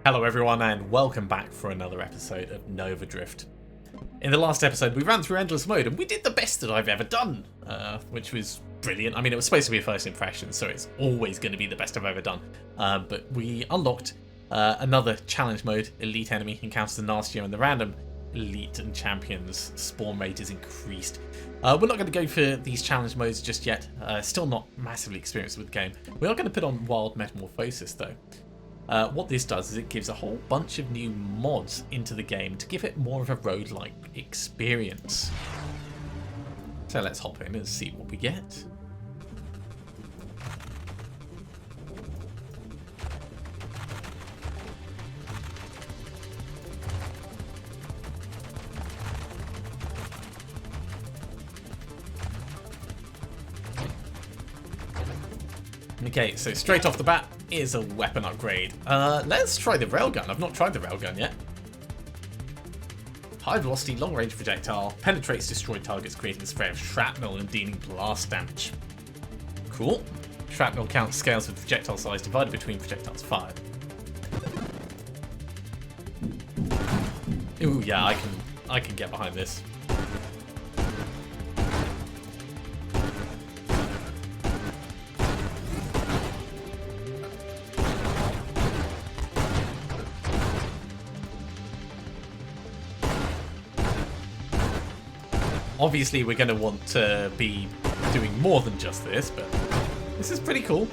Hello everyone and welcome back for another episode of Novadrift. In the last episode we ran through Endless Mode and we did the best that I've ever done, which was brilliant. I mean, it was supposed to be a first impression, so it's always going to be the best I've ever done. But we unlocked another challenge mode, Elite Enemy encounters are nastier and the random Elite and Champions spawn rate is increased. We're not going to go for these challenge modes just yet, still not massively experienced with the game. We are going to put on Wild Metamorphosis though. What this does is it gives a whole bunch of new mods into the game to give it more of a road-like experience. So let's hop in and see what we get. Okay, so straight off the bat is a weapon upgrade. Let's try the railgun. I've not tried the railgun yet. High velocity, long range projectile, penetrates destroyed targets, creating a spray of shrapnel and dealing blast damage. Cool. Shrapnel count scales with projectile size divided between projectiles fired. Ooh, yeah, I can get behind this. Obviously, we're going to want to be doing more than just this, but this is pretty cool.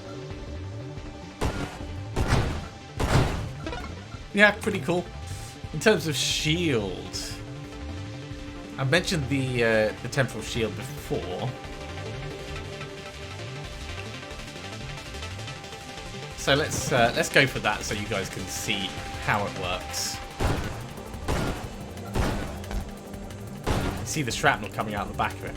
Yeah, pretty cool. In terms of shield, I mentioned the temporal shield before. So let's go for that so you guys can see how it works. See the shrapnel coming out the back of it.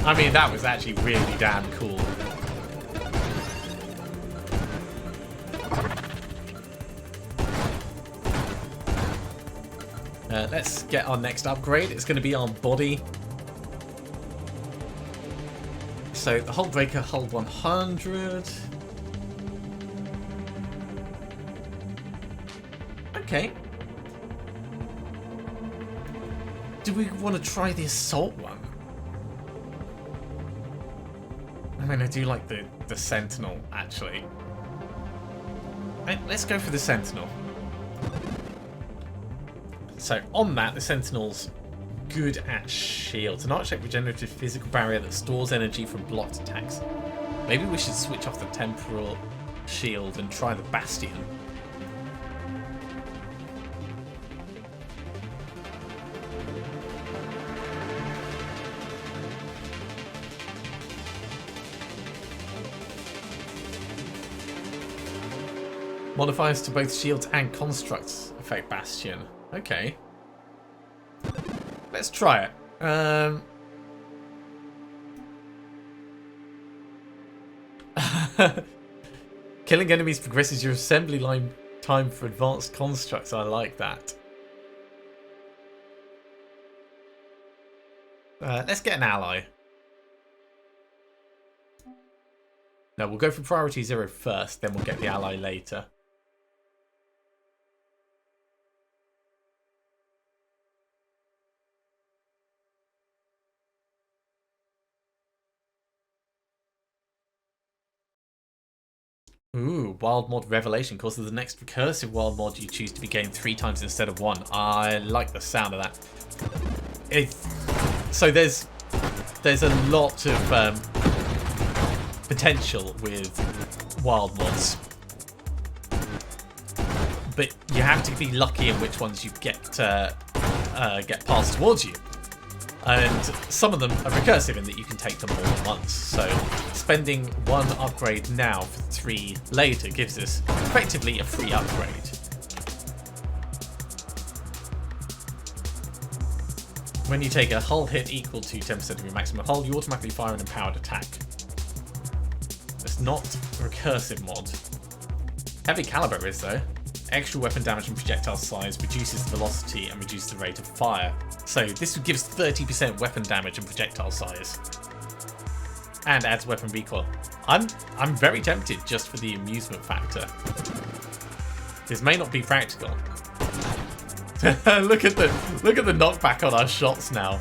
I mean, that was actually really damn cool. Let's get our next upgrade. It's going to be on body. So the hull breaker, hull 100. Okay. Do we want to try the assault one? I mean, I do like the sentinel actually. Let's go for the sentinel. So on that, the sentinel's good at shields. An arc-shaped regenerative physical barrier that stores energy from blocked attacks. Maybe we should switch off the temporal shield and try the bastion. Modifiers to both shields and constructs affect bastion. Okay. Let's try it. Killing enemies progresses your assembly line time for advanced constructs. I like that. Let's get an ally. No, we'll go for priority 0 first, then we'll get the ally later. Ooh, wild mod revelation causes the next recursive wild mod you choose to be gained 3 times instead of 1. I like the sound of that. So there's a lot of potential with wild mods, but you have to be lucky in which ones you get passed towards you. And some of them are recursive in that you can take them all at once. So spending 1 upgrade now for 3 later gives us effectively a free upgrade. When you take a hull hit equal to 10% of your maximum hull, you automatically fire an empowered attack. It's not a recursive mod. Heavy caliber is though. Extra weapon damage and projectile size reduces the velocity and reduces the rate of fire. So this gives 30% weapon damage and projectile size. And adds weapon recoil. I'm very tempted just for the amusement factor. This may not be practical. look at the knockback on our shots now.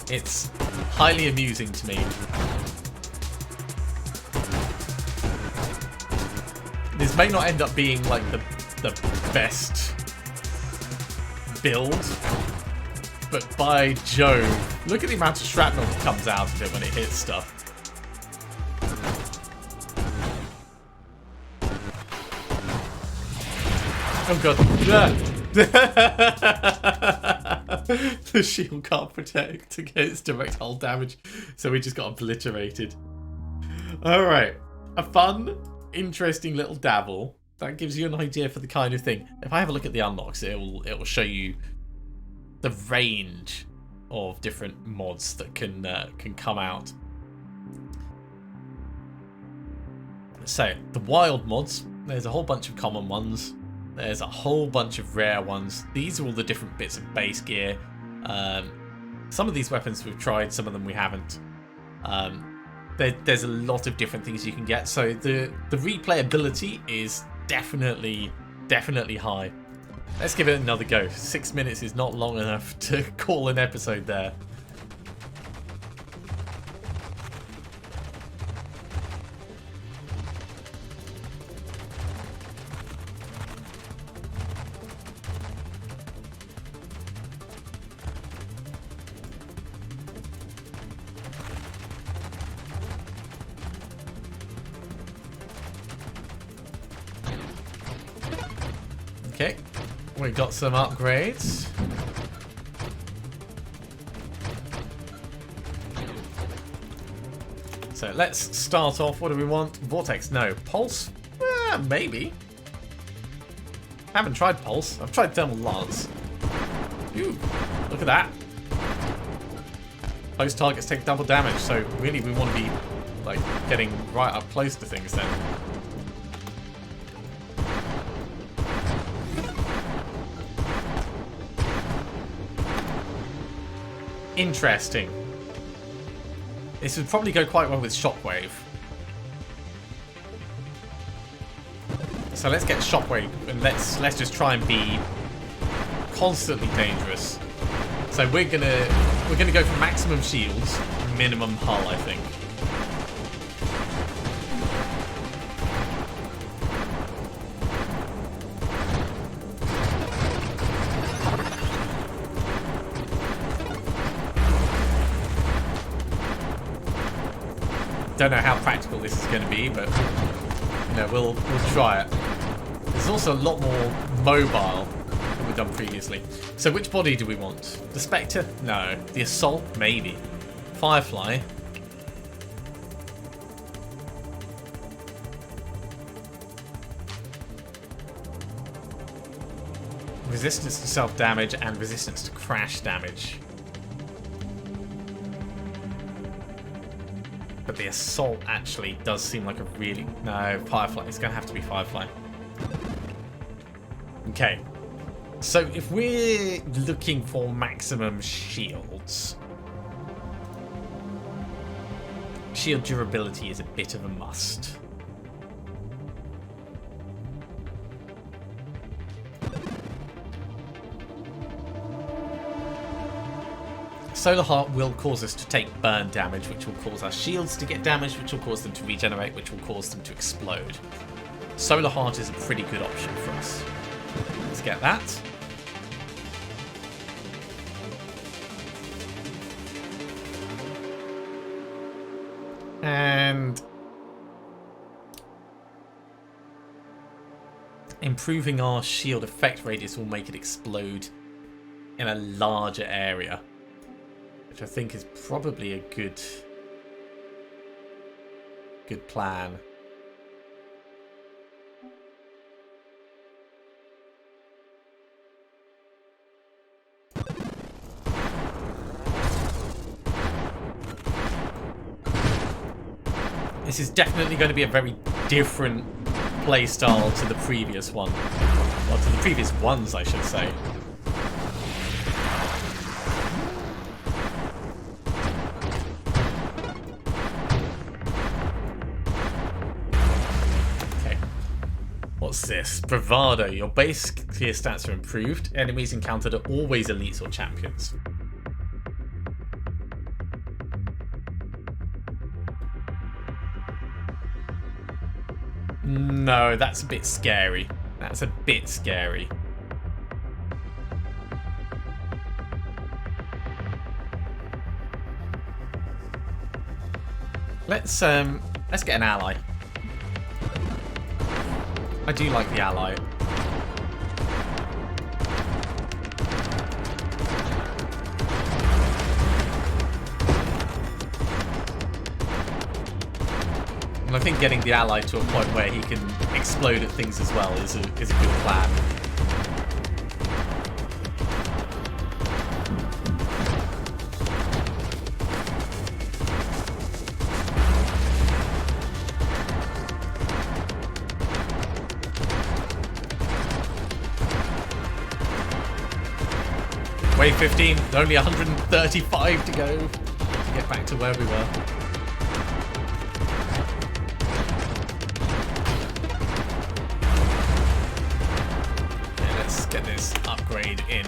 It's highly amusing to me. This may not end up being like the best build, but by Jove, look at the amount of shrapnel that comes out of it when it hits stuff. Oh god. The shield can't protect against direct hull damage, so we just got obliterated. Alright, a fun, interesting little dabble. That gives you an idea for the kind of thing. If I have a look at the unlocks, it will show you the range of different mods that can come out. So, the wild mods, there's a whole bunch of common ones. There's a whole bunch of rare ones. These are all the different bits of base gear. Some of these weapons we've tried, some of them we haven't. There's a lot of different things you can get. So the replayability is definitely high. Let's give it another go. 6 minutes is not long enough to call an episode there. Okay, we got some upgrades. So let's start off. What do we want? Vortex? No. Pulse? Maybe. Haven't tried Pulse. I've tried Thermal Lance. Ooh, look at that. Close targets take double damage, so really we want to be like getting right up close to things then. Interesting. This would probably go quite well with Shockwave. So let's get Shockwave and let's just try and be constantly dangerous. So we're gonna go for maximum shields, minimum hull, I think. Don't know how practical this is going to be, but you know, we'll try it. There's also a lot more mobile than we've done previously. So which body do we want? The Spectre? No. The Assault? Maybe. Firefly? Resistance to self-damage and resistance to crash damage. But the Assault actually does seem like a really... No, Firefly. It's going to have to be Firefly. Okay. So if we're looking for maximum shields, shield durability is a bit of a must. Solar Heart will cause us to take burn damage, which will cause our shields to get damaged, which will cause them to regenerate, which will cause them to explode. Solar Heart is a pretty good option for us. Let's get that. And improving our shield effect radius will make it explode in a larger area, which I think is probably a good plan. This is definitely going to be a very different playstyle to the previous one. Well, to the previous ones, I should say. Okay. What's this? Bravado. Your base clear stats are improved. Enemies encountered are always elites or champions. No, that's a bit scary. That's a bit scary. Let's get an ally. I do like the ally. And I think getting the ally to a point where he can explode at things as well is a good plan. Wave 15, only 135 to go to get back to where we were. Get this upgrade in.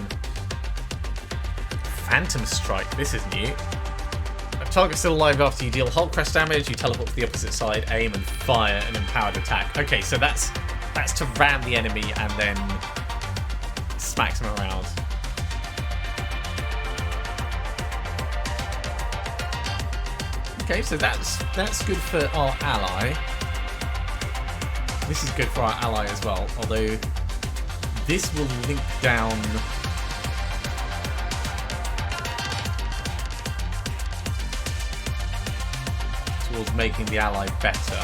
Phantom Strike, this is new. A target still alive after you deal hull crash damage, you teleport to the opposite side, aim and fire an empowered attack. Okay, so that's to ram the enemy and then smacks them around. Okay, so that's good for our ally. This is good for our ally as well, although this will link down towards making the ally better.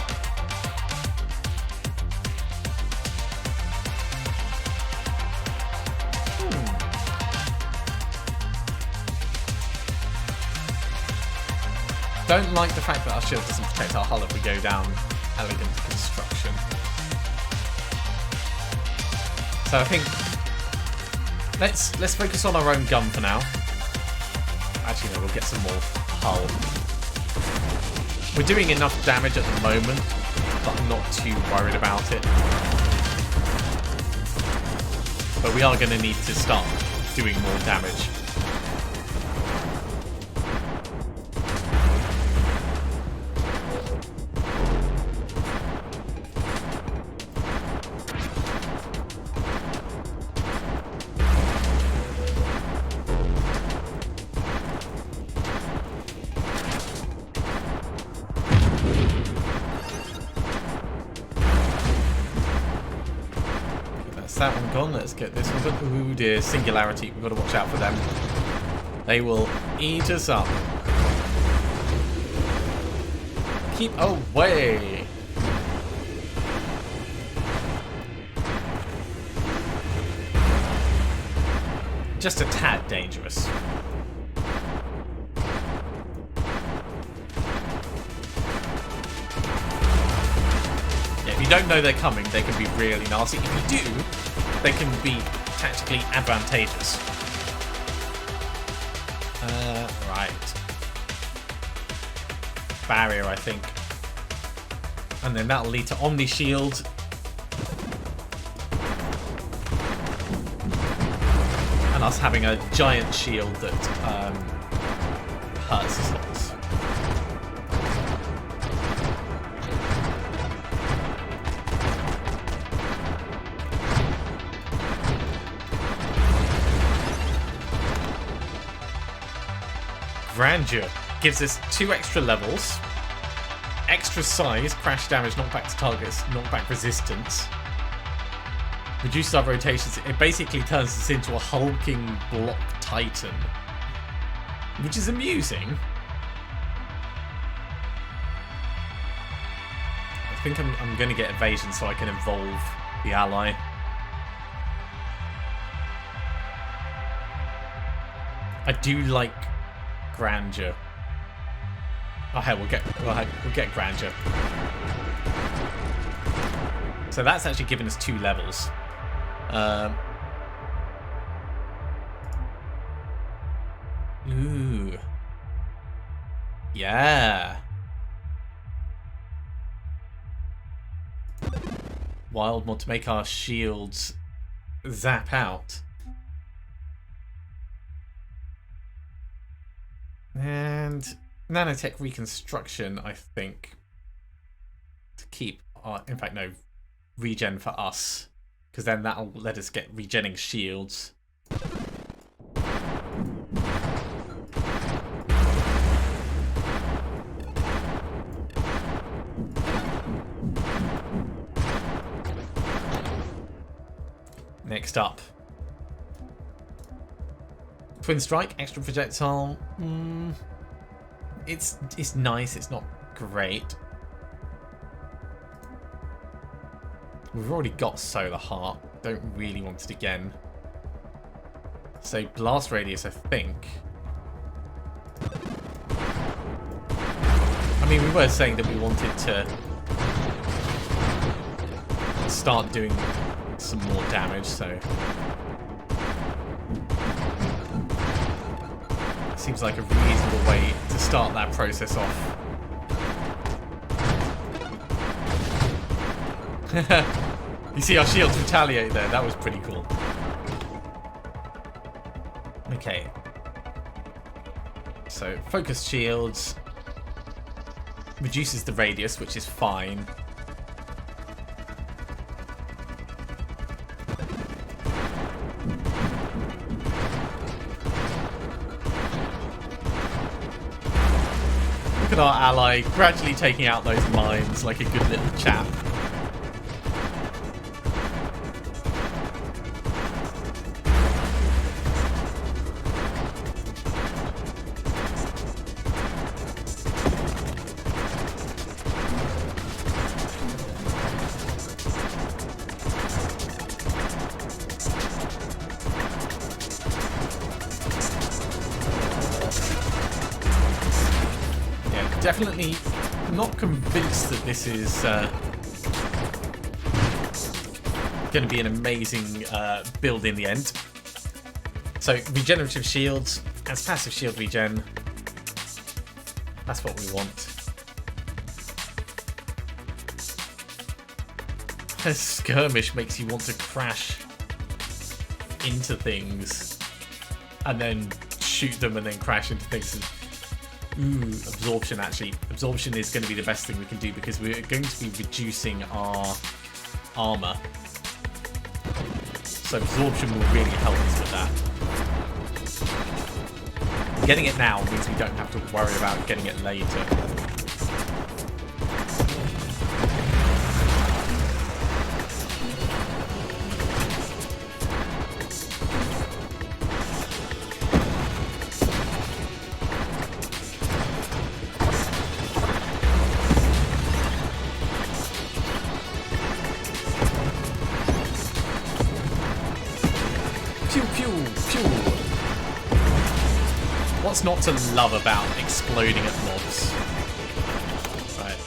Don't like the fact that our shield doesn't protect our hull if we go down elegant construction. So I think let's focus on our own gun for now. Actually, no, we'll get some more hull. We're doing enough damage at the moment, but I'm not too worried about it. But we are going to need to start doing more damage. That one gone. Let's get this one gone. Ooh dear, Singularity. We've got to watch out for them. They will eat us up. Keep away. Just a tad dangerous. If you don't know they're coming, they can be really nasty. If you do, they can be tactically advantageous. Right. Barrier, I think. And then that'll lead to Omni Shield. And us having a giant shield that hurts us lots. Grandeur gives us 2 extra levels, extra size, crash damage, knockback to targets, knockback resistance, reduce our rotations. It basically turns us into a hulking block titan, which is amusing. I think I'm going to get evasion so I can evolve the ally. I do like grandeur. Oh hell, we'll get grandeur. So that's actually given us 2 levels. Ooh. Yeah. Wild mod to make our shields zap out. And nanotech reconstruction, I think. To keep our, in fact, no, regen for us. Because then that'll let us get regenning shields. Next up. Twin strike, extra projectile. It's nice, it's not great. We've already got solar heart. Don't really want it again. So blast radius, I think. I mean, we were saying that we wanted to start doing some more damage, so seems like a reasonable way to start that process off. You see our shields retaliate there. That was pretty cool. Okay. So focused shields reduces the radius, which is fine. Look at our ally gradually taking out those mines like a good little chap. Definitely not convinced that this is going to be an amazing build in the end. So regenerative shields as passive shield regen. That's what we want. A skirmish makes you want to crash into things and then shoot them and then crash into things. Ooh, absorption actually. Absorption is going to be the best thing we can do because we're going to be reducing our armor. So absorption will really help us with that. Getting it now means we don't have to worry about getting it later. What's not to love about exploding at mobs? Right,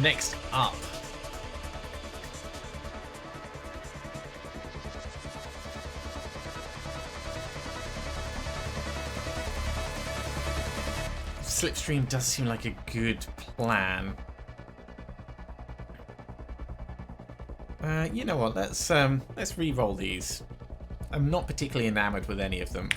next up. Slipstream does seem like a good plan. You know what? Let's re-roll these. I'm not particularly enamored with any of them.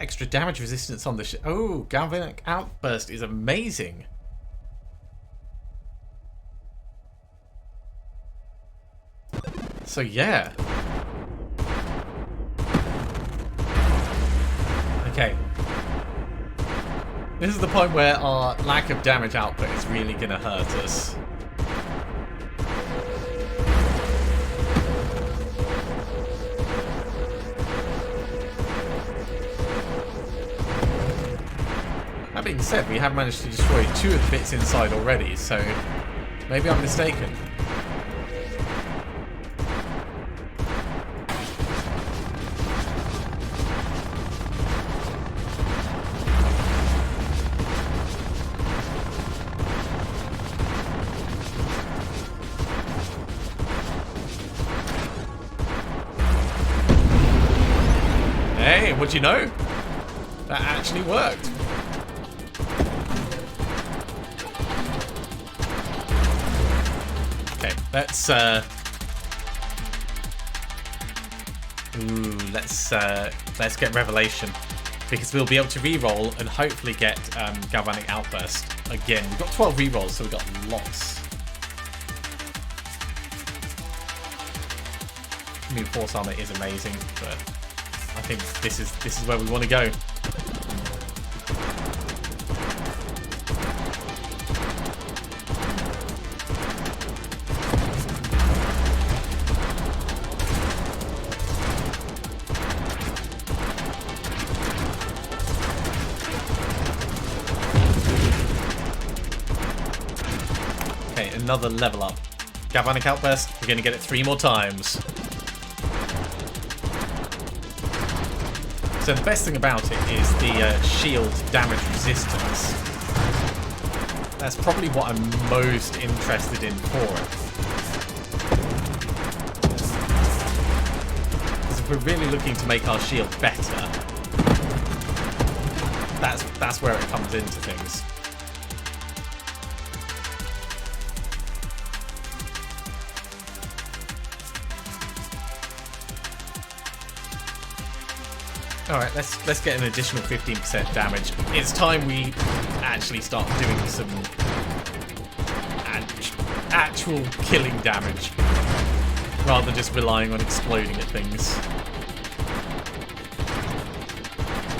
Extra damage resistance on the oh, galvanic outburst is amazing. So yeah. Okay. This is the point where our lack of damage output is really going to hurt us. That being said, we have managed to destroy 2 of the bits inside already, so maybe I'm mistaken. Hey, what do you know? That actually worked. Okay, let's get Revelation, because we'll be able to re-roll and hopefully get Galvanic Outburst again. We've got 12 re-rolls, so we've got lots. New Force Armor is amazing, but I think this is where we want to go. Okay, another level up. Galvanic Outburst, we're going to get it 3 more times. So the best thing about it is the shield damage resistance. That's probably what I'm most interested in for it. Because if we're really looking to make our shield better, that's where it comes into things. Alright, let's get an additional 15% damage. It's time we actually start doing some actual killing damage, rather than just relying on exploding at things.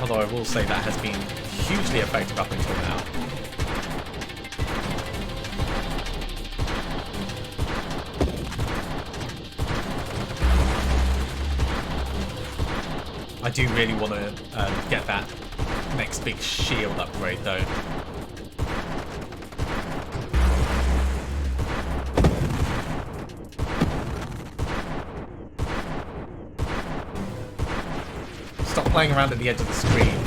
Although I will say that has been hugely effective up until now. I do really want to get that next big shield upgrade though. Stop playing around at the edge of the screen.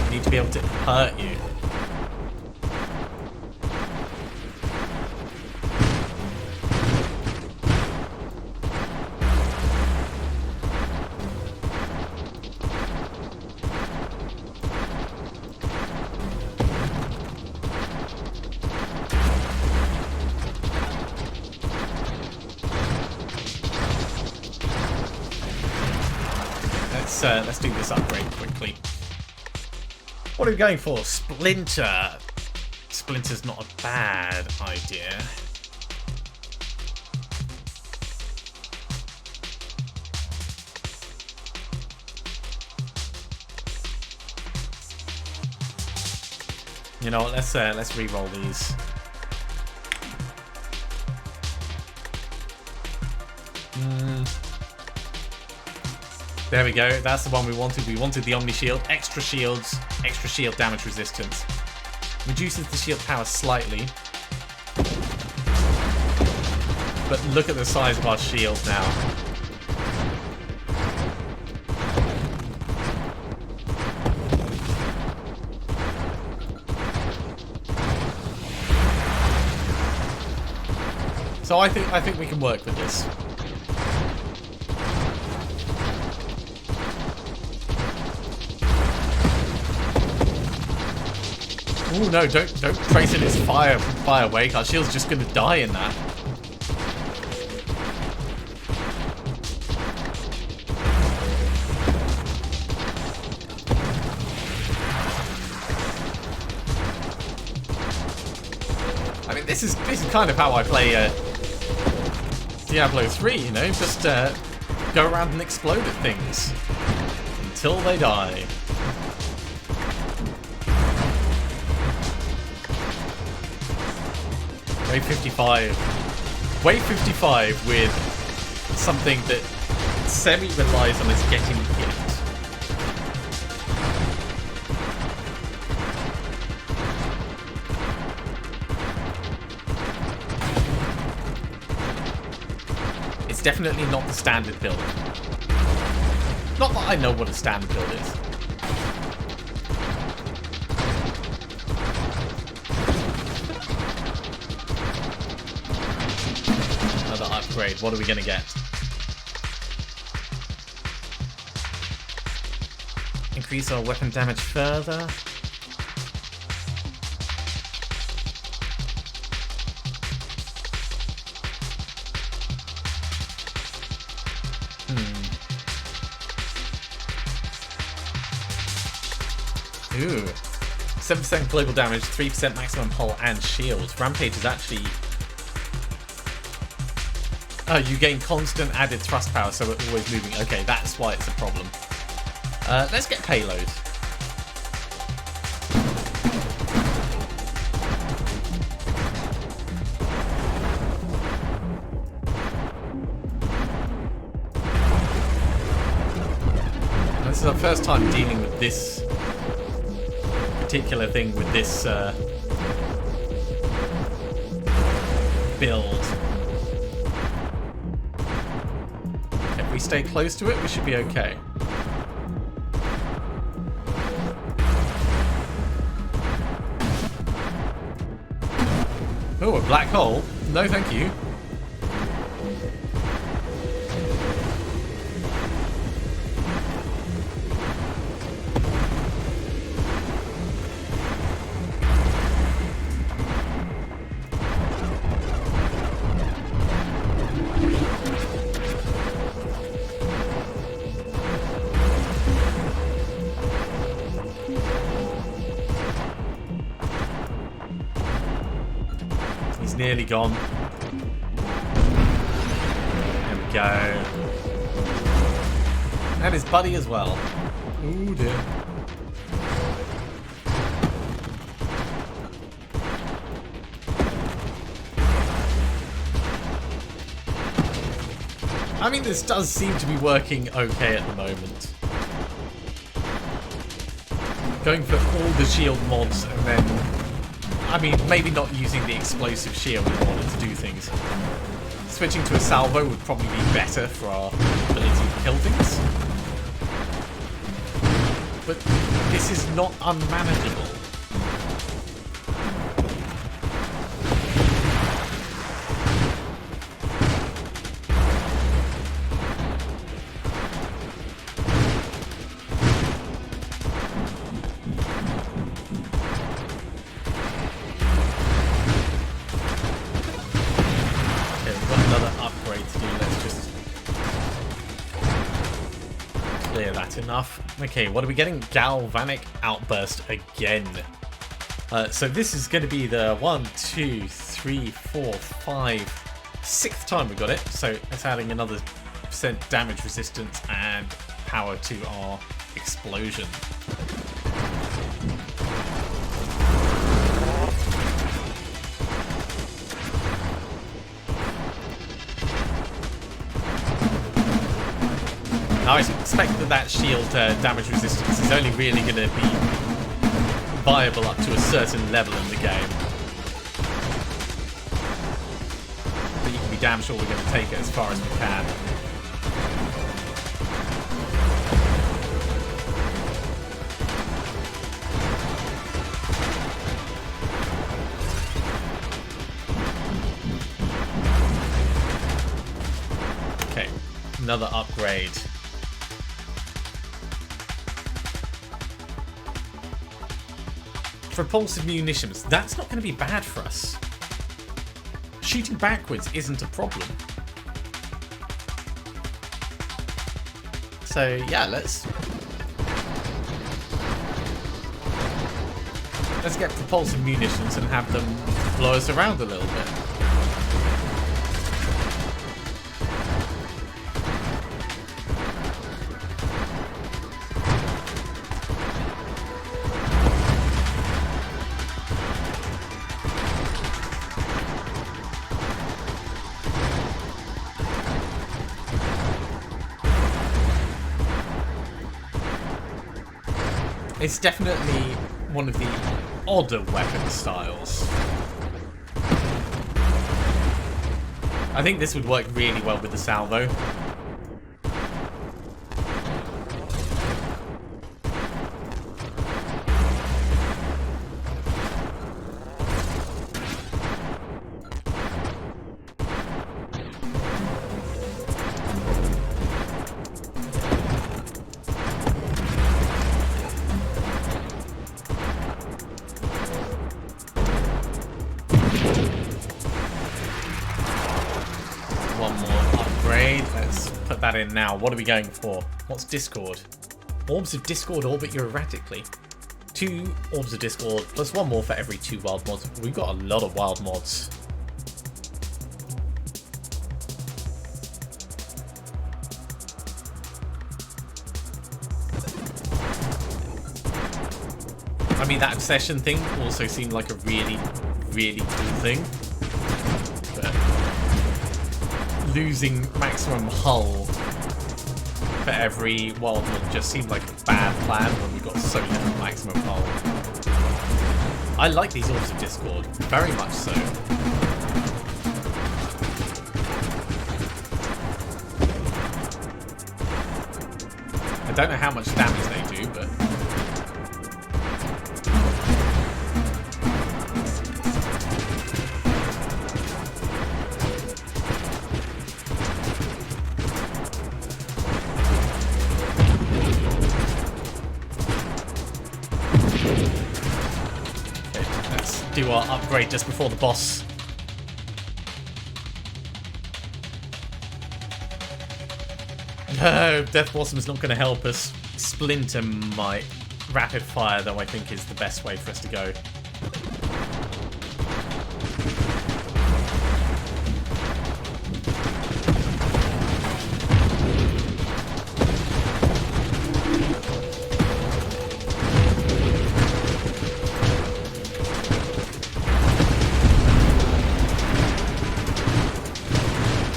You need to be able to hurt you. Let's do this upgrade quickly. What are we going for? Splinter. Splinter's not a bad idea. You know what? Let's re-roll these. There we go. That's the one we wanted. We wanted the Omni Shield. Extra shields. Extra shield damage resistance. Reduces the shield power slightly. But look at the size of our shield now. So I think we can work with this. Oh no, don't trace in its fire wake. Our shield's just gonna die in that. I mean, this is kind of how I play Diablo 3, you know, just go around and explode at things until they die. Wave 55. Wave 55 with something that semi-relies on us getting hit. It's definitely not the standard build. Not that I know what a standard build is. Upgrade. What are we going to get? increase our weapon damage further. Ooh. 7% global damage, 3% maximum hull and shield. Rampage is actually... Oh, you gain constant added thrust power, so it's always moving. Okay, that's why it's a problem. Let's get payload. This is our first time dealing with this particular thing with this build. If we stay close to it, we should be okay. Oh, a black hole? No, thank you. Nearly gone. There we go. And his buddy as well. Ooh dear. I mean, this does seem to be working okay at the moment. Going for all the shield mods and then... I mean, maybe not using the explosive shield in order to do things. Switching to a salvo would probably be better for our ability to kill things. But this is not unmanageable. Enough. Okay, what are we getting? Galvanic Outburst again. So this is going to be the 1, 2, 3, 4, 5, 6th time we got it. So it's adding another % damage resistance and power to our explosion. I expect that shield damage resistance is only really going to be viable up to a certain level in the game. But you can be damn sure we're going to take it as far as we can. Okay, another upgrade. Propulsive munitions, that's not going to be bad for us. Shooting backwards isn't a problem. So yeah, let's get propulsive munitions and have them blow us around a little bit. It's definitely one of the odder weapon styles. I think this would work really well with the salvo. one more upgrade. Let's put that in now. What are we going for? What's Discord? Orbs of Discord orbit you erratically. 2 Orbs of Discord plus 1 more for every 2 wild mods. We've got a lot of wild mods. I mean, that obsession thing also seemed like a really, really cool thing. But losing maximum hull for every wild mod just seemed like a bad plan when we got so little maximum hull. I like these Orbs of Discord, very much so. I don't know how much damage they do, but... do our upgrade just before the boss. No, Death Blossom's not going to help us. Splinter might. Rapid fire, though, I think is the best way for us to go.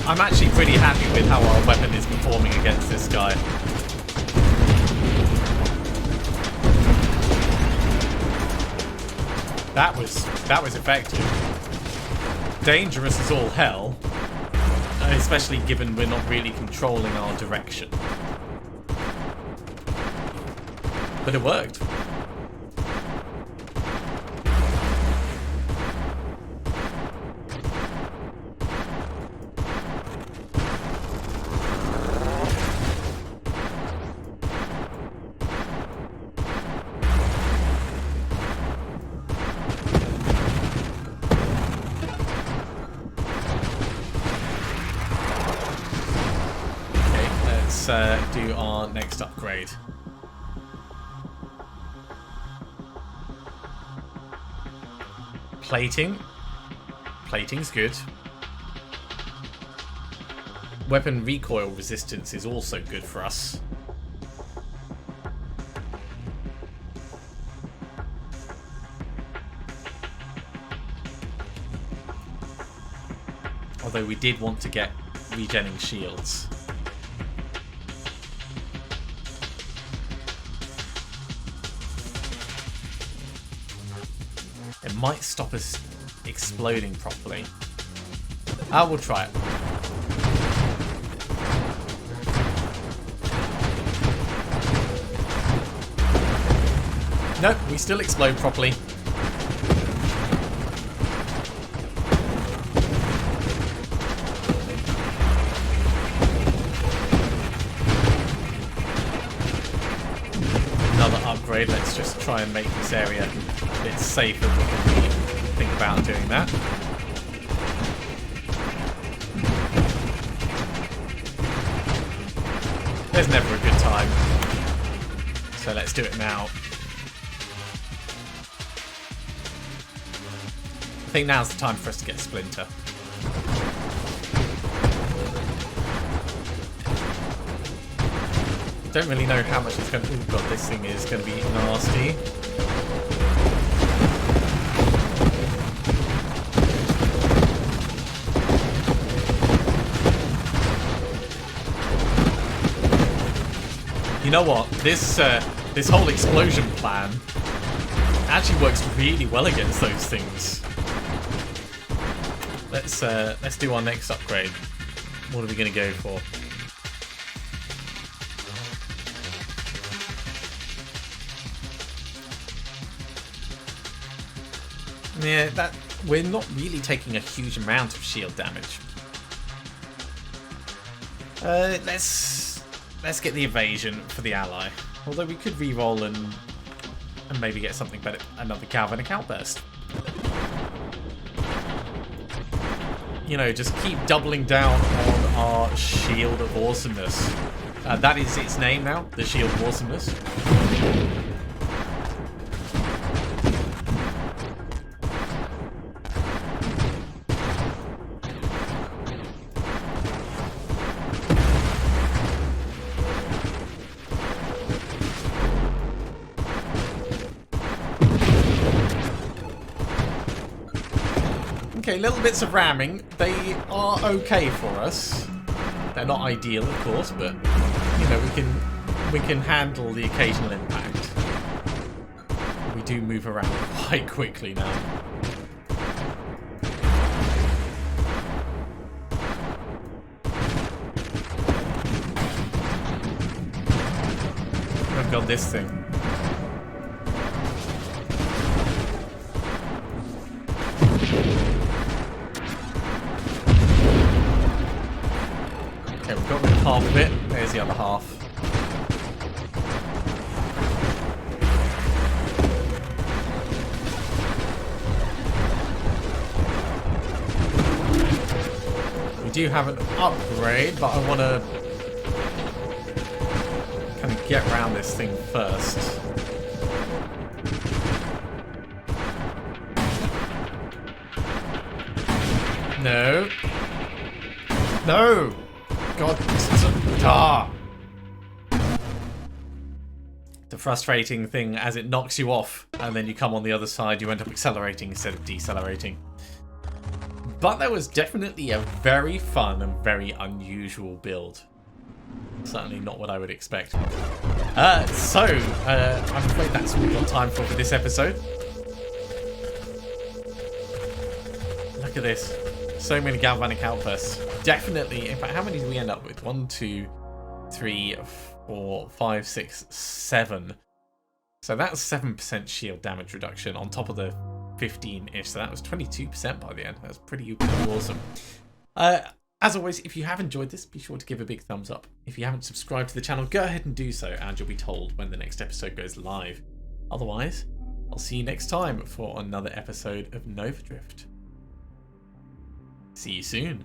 I'm actually pretty happy with how our weapon is performing against this guy. That was effective. Dangerous as all hell, especially given we're not really controlling our direction. But it worked. Do our next upgrade. Plating. Plating's good. Weapon recoil resistance is also good for us. Although we did want to get regenning shields. It might stop us exploding properly. We'll try it. Nope, we still explode properly. Another upgrade. Let's just try and make this area a bit safer before we think about doing that. There's never a good time, so let's do it now. I think now's the time for us to get Splinter. Don't really know how much it's going to... Oh god, this thing is going to be nasty. You know what? This whole explosion plan actually works really well against those things. Let's do our next upgrade. What are we going to go for? Yeah, we're not really taking a huge amount of shield damage. Let's get the evasion for the ally. Although we could re-roll and maybe get something better, another galvanic outburst. you know, just keep doubling down on our Shield of Awesomeness. That is its name now, the Shield of Awesomeness. Okay, little bits of ramming. They are okay for us. They're not ideal, of course, but you know, we can handle the occasional impact. We do move around quite quickly now. Oh god, this thing. Okay, we've got rid of half of it. There's the other half. We do have an upgrade, but I want to kind of get around this thing first. No. No! God. Ah! The frustrating thing as it knocks you off and then you come on the other side, you end up accelerating instead of decelerating. But that was definitely a very fun and very unusual build. Certainly not what I would expect. I'm afraid that's all we've got time for this episode. Look at this. So many galvanic outbursts. Definitely, in fact, how many did we end up with? 1, 2, 3, 4, 5, 6, 7. So that's 7% shield damage reduction on top of the 15-ish. So that was 22% by the end. That's pretty awesome. As always, if you have enjoyed this, be sure to give a big thumbs up. If you haven't subscribed to the channel, go ahead and do so, and you'll be told when the next episode goes live. Otherwise, I'll see you next time for another episode of Novadrift. See you soon.